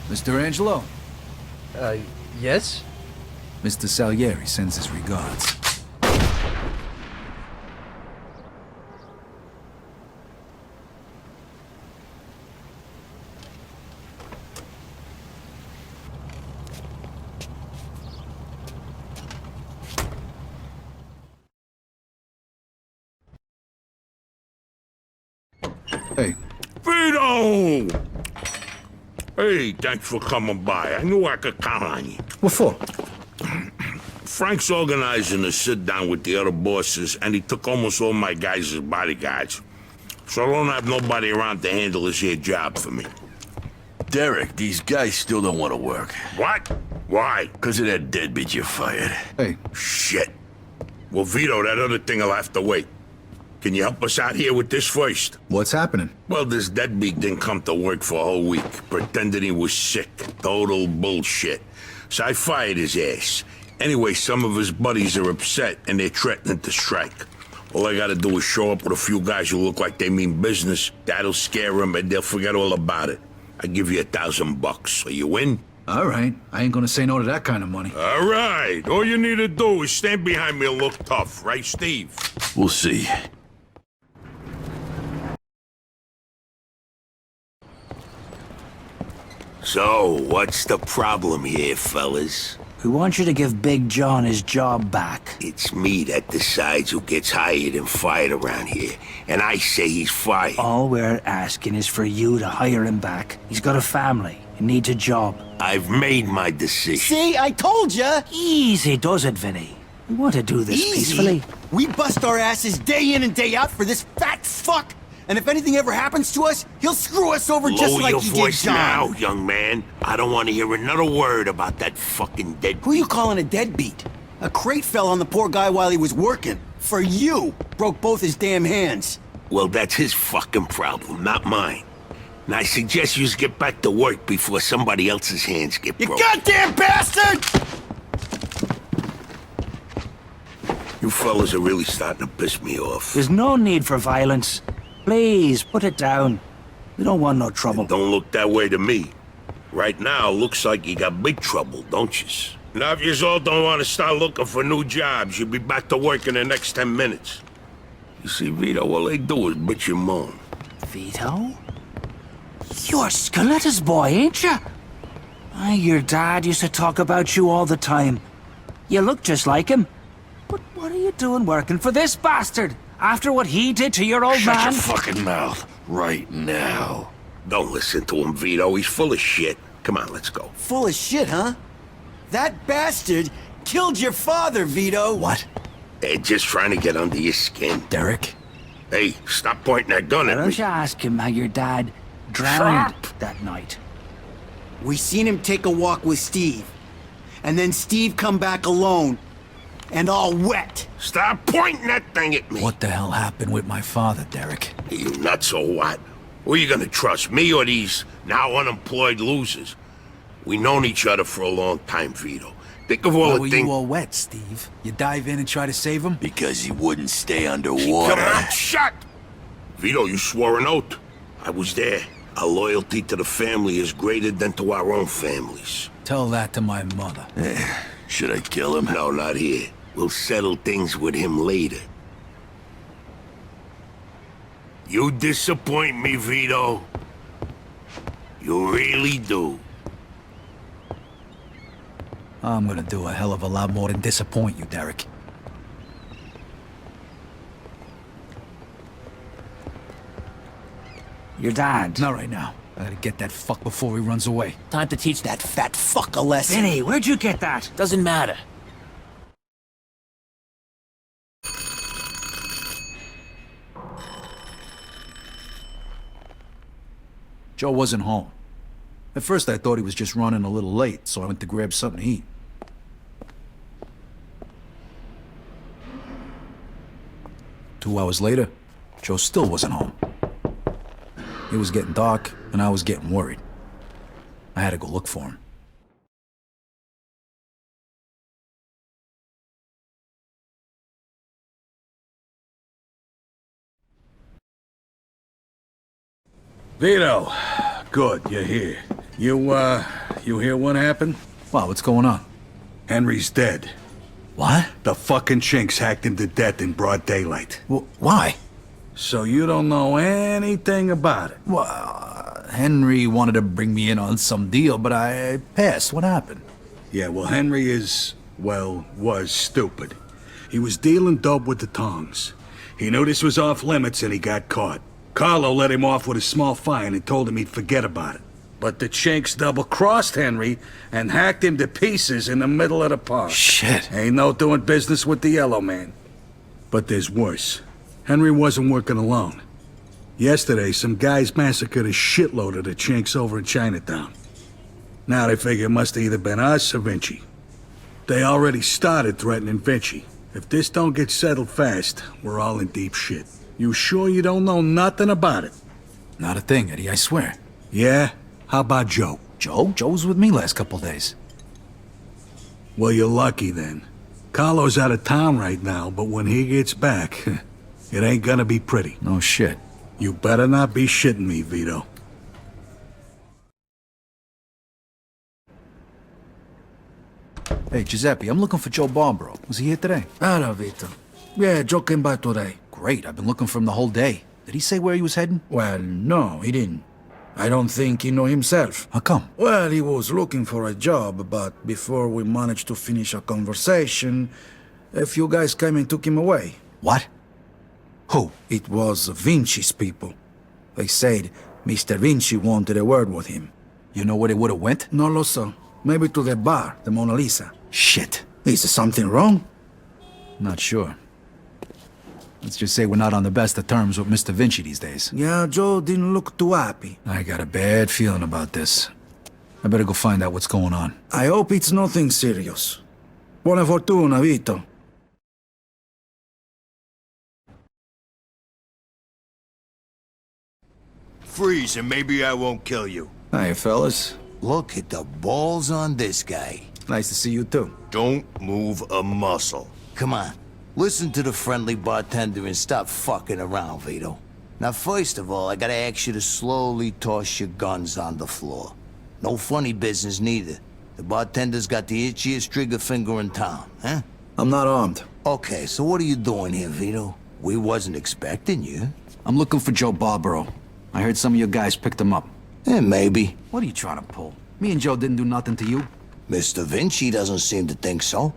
Mr. Angelo, Yes? Mr. Salieri sends his regards. Hey. Vito! Hey, thanks for coming by. I knew I could count on you. What for? Frank's organizing a sit-down with the other bosses, and he took almost all my guys as bodyguards. So I don't have nobody around to handle this here job for me. Derek, these guys still don't want to work. What? Why? Because of that deadbeat you fired. Hey. Shit. Well, Vito, that other thing will have to wait. Can you help us out here with this first? What's happening? Well, this deadbeat didn't come to work for a whole week, pretending he was sick. Total bullshit. So I fired his ass. Anyway, some of his buddies are upset, and they're threatening to strike. All I gotta do is show up with a few guys who look like they mean business. That'll scare them, and they'll forget all about it. I give you $1,000. So you win? All right. I ain't gonna say no to that kind of money. All right. All you need to do is stand behind me and look tough, right, Steve? We'll see. So, what's the problem here, fellas? We want you to give Big John his job back. It's me that decides who gets hired and fired around here, and I say he's fired. All we're asking is for you to hire him back. He's got a family. He needs a job. I've made my decision. See, I told ya! Easy does it, Vinny. We want to do this peacefully. We bust our asses day in and day out for this fat fuck! And if anything ever happens to us, he'll screw us over just Lower like your he voice did John. now, young man. I don't want to hear another word about that fucking dead. Who you calling a deadbeat? A crate fell on the poor guy while he was working. For you. Broke both his damn hands. Well, that's his fucking problem, not mine. And I suggest you get back to work before somebody else's hands get You broken. goddamn bastard! You fellas are really starting to piss me off. There's no need for violence. Please, put it down. We don't want no trouble. Don't look that way to me. Right now, looks like you got big trouble, don't yous? Now, if yous all don't want to start looking for new jobs, you'll be back to work in the next 10 minutes. You see, Vito, all they do is bitch and moan. Vito? You're Scoletta's boy, ain't you? Your dad used to talk about you all the time. You look just like him. But what are you doing working for this bastard? After what he did to your old Shut man? your fucking mouth right now. Don't listen to him, Vito. He's full of shit. Come on, let's go. Full of shit, huh? That bastard killed your father, Vito. What? They're just trying to get under your skin. Derek? Hey, stop pointing that gun Why at don't me. you ask him how your dad drowned that night? We seen him take a walk with Steve. And then Steve come back alone. And all wet. Stop pointing that thing at me. What the hell happened with my father, Derek? You nuts or what? Who are you gonna trust, me or these now unemployed losers? We known each other for a long time, Vito. Think of all Why the were things... you all wet, Steve? You dive in and try to save him? Because he wouldn't stay underwater. Come on, shut! Vito, you swore an oath. I was there. Our loyalty to the family is greater than to our own families. Tell that to my mother. Should I kill him? No, not here. We'll settle things with him later. You disappoint me, Vito. You really do. I'm gonna do a hell of a lot more than disappoint you, Derek. Your dad. Not right now. I gotta get that fuck before he runs away. Time to teach that fat fuck a lesson. Vinny, where'd you get that? Doesn't matter. Joe wasn't home. At first I thought he was just running a little late, so I went to grab something to eat. Two hours later, Joe still wasn't home. It was getting dark, and I was getting worried. I had to go look for him. Vito, good, you're here. You hear what happened? Wow, what's going on? Henry's dead. What? The fucking chinks hacked him to death in broad daylight. Why? So you don't know anything about it? Well, Henry wanted to bring me in on some deal, but I passed. What happened? Yeah, well, Henry was stupid. He was dealing dope with the tongs. He knew this was off limits and he got caught. Carlo let him off with a small fine and told him he'd forget about it. But the chinks double-crossed Henry and hacked him to pieces in the middle of the park. Shit. Ain't no doing business with the Yellow Man. But there's worse. Henry wasn't working alone. Yesterday, some guys massacred a shitload of the chinks over in Chinatown. Now they figure it must have either been us or Vinci. They already started threatening Vinci. If this don't get settled fast, we're all in deep shit. You sure you don't know nothing about it? Not a thing, Eddie, I swear. Yeah? How about Joe? Joe? Joe was with me last couple days. Well, you're lucky then. Carlo's out of town right now, but when he gets back, it ain't gonna be pretty. No shit. You better not be shitting me, Vito. Hey, Giuseppe, I'm looking for Joe Barbaro. Was he here today? Hello, Vito. Yeah, Joe came by today. Great, I've been looking for him the whole day. Did he say where he was heading? Well, no, he didn't. I don't think he know himself. How come? Well, he was looking for a job, but before we managed to finish our conversation, a few guys came and took him away. What? Who? It was Vinci's people. They said Mr. Vinci wanted a word with him. You know where they would have went? No, lo so. Maybe to the bar, the Mona Lisa. Shit. Is there something wrong? Not sure. Let's just say we're not on the best of terms with Mr. Vinci these days. Yeah, Joe didn't look too happy. I got a bad feeling about this. I better go find out what's going on. I hope it's nothing serious. Buona fortuna, Vito. Freeze and maybe I won't kill you. Hiya, fellas. Look at the balls on this guy. Nice to see you, too. Don't move a muscle. Come on, listen to the friendly bartender and stop fucking around, Vito. Now, first of all, I gotta ask you to slowly toss your guns on the floor. No funny business, neither. The bartender's got the itchiest trigger finger in town, huh? I'm not armed. Okay, so what are you doing here, Vito? We wasn't expecting you. I'm looking for Joe Barbaro. I heard some of your guys picked him up. Maybe. What are you trying to pull? Me and Joe didn't do nothing to you. Mr. Vinci doesn't seem to think so.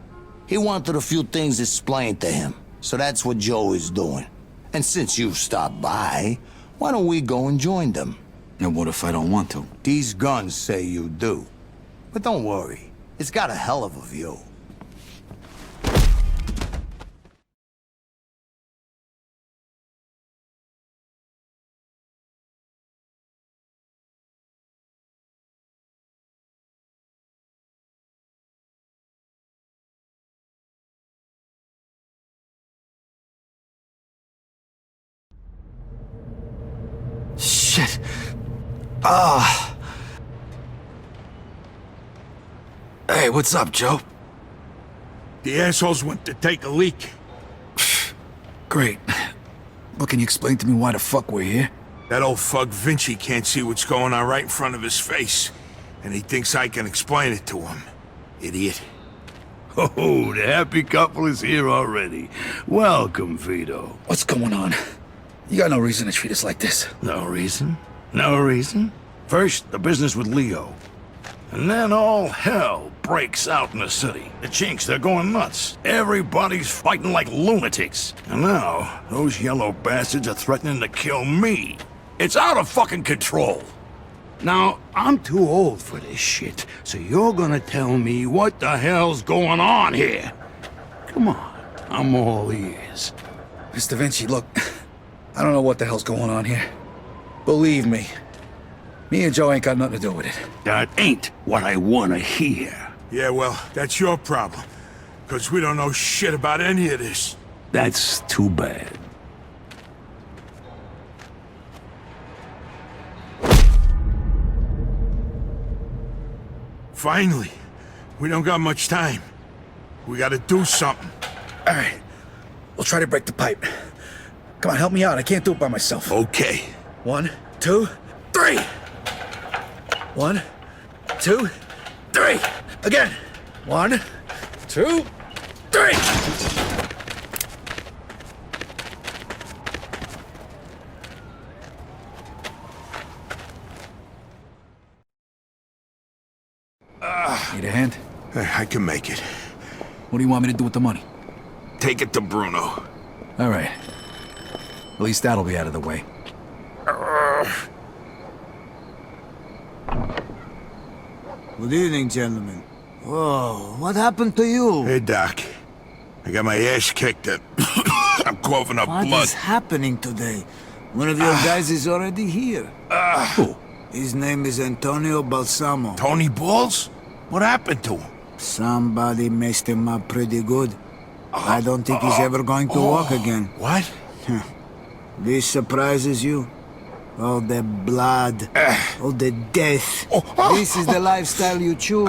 He wanted a few things explained to him, so that's what Joe is doing. And since you've stopped by, why don't we go and join them? And what if I don't want to? These guns say you do. But don't worry, it's got a hell of a view. Shit. Ah. Hey, what's up, Joe? The assholes went to take a leak. Great. But can you explain to me why the fuck we're here? That old fuck Vinci can't see what's going on right in front of his face. And he thinks I can explain it to him. Idiot. Oh, the happy couple is here already. Welcome, Vito. What's going on? You got no reason to treat us like this. No reason? No reason? First, the business with Leo. And then all hell breaks out in the city. The chinks, they're going nuts. Everybody's fighting like lunatics. And now, those yellow bastards are threatening to kill me. It's out of fucking control. Now, I'm too old for this shit, so you're gonna tell me what the hell's going on here. Come on, I'm all ears. Mr. Vinci, look, I don't know what the hell's going on here. Believe me, me and Joe ain't got nothing to do with it. That ain't what I wanna hear. Yeah, well, that's your problem. Because we don't know shit about any of this. That's too bad. Finally. We don't got much time. We gotta do something. All right, we'll try to break the pipe. Come on, help me out. I can't do it by myself. Okay. 1, 2, 3. 1, 2, 3. Again. 1, 2, 3. Need a hand? I can make it. What do you want me to do with the money? Take it to Bruno. All right. At least that'll be out of the way. Good evening, gentlemen. Whoa, what happened to you? Hey, Doc. I got my ass kicked and I'm coughing up What blood. is happening today? One of your guys is already here. Who? His name is Antonio Balsamo. Tony Balls? What happened to him? Somebody messed him up pretty good. I don't think he's ever going to walk again. What? This surprises you? All the blood, all the death. This is the lifestyle you choose.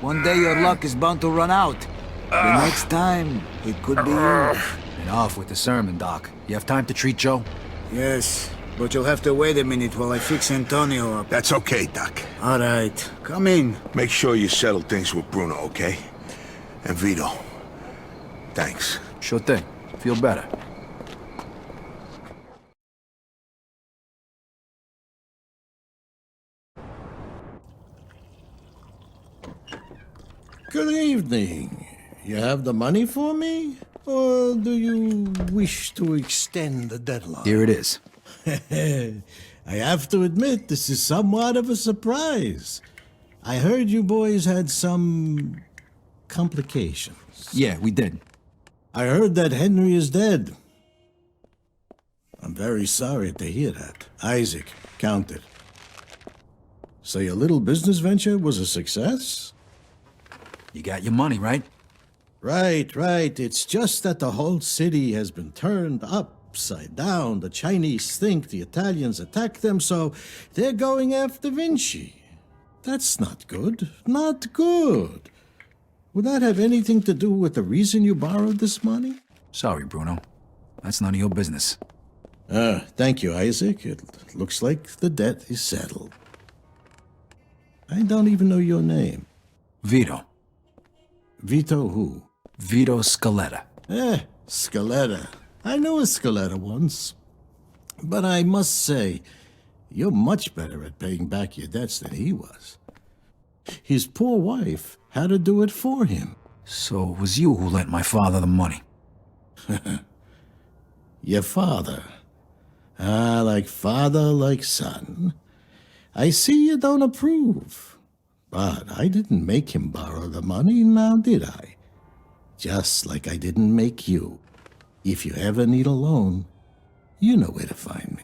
One day your luck is bound to run out. The next time, it could be you. Enough with the sermon, Doc. You have time to treat Joe? Yes, but you'll have to wait a minute while I fix Antonio up. That's okay, Doc. All right, come in. Make sure you settle things with Bruno, okay? And Vito. Thanks. Sure thing. Feel better. Good evening. You have the money for me? Or do you wish to extend the deadline? Here it is. I have to admit, this is somewhat of a surprise. I heard you boys had some complications. Yeah, we did. I heard that Henry is dead. I'm very sorry to hear that. Isaac, count it. So your little business venture was a success? You got your money, right? Right. It's just that the whole city has been turned upside down. The Chinese think the Italians attacked them, so they're going after Vinci. That's not good. Not good. Would that have anything to do with the reason you borrowed this money? Sorry, Bruno. That's none of your business. Thank you, Isaac. It looks like the debt is settled. I don't even know your name. Vito. Vito who? Vito Scaletta. Scaletta. I knew a Scaletta once. But I must say, you're much better at paying back your debts than he was. His poor wife had to do it for him. So it was you who lent my father the money. Your father. Like father, like son. I see you don't approve. But I didn't make him borrow the money, now did I? Just like I didn't make you. If you ever need a loan, you know where to find me.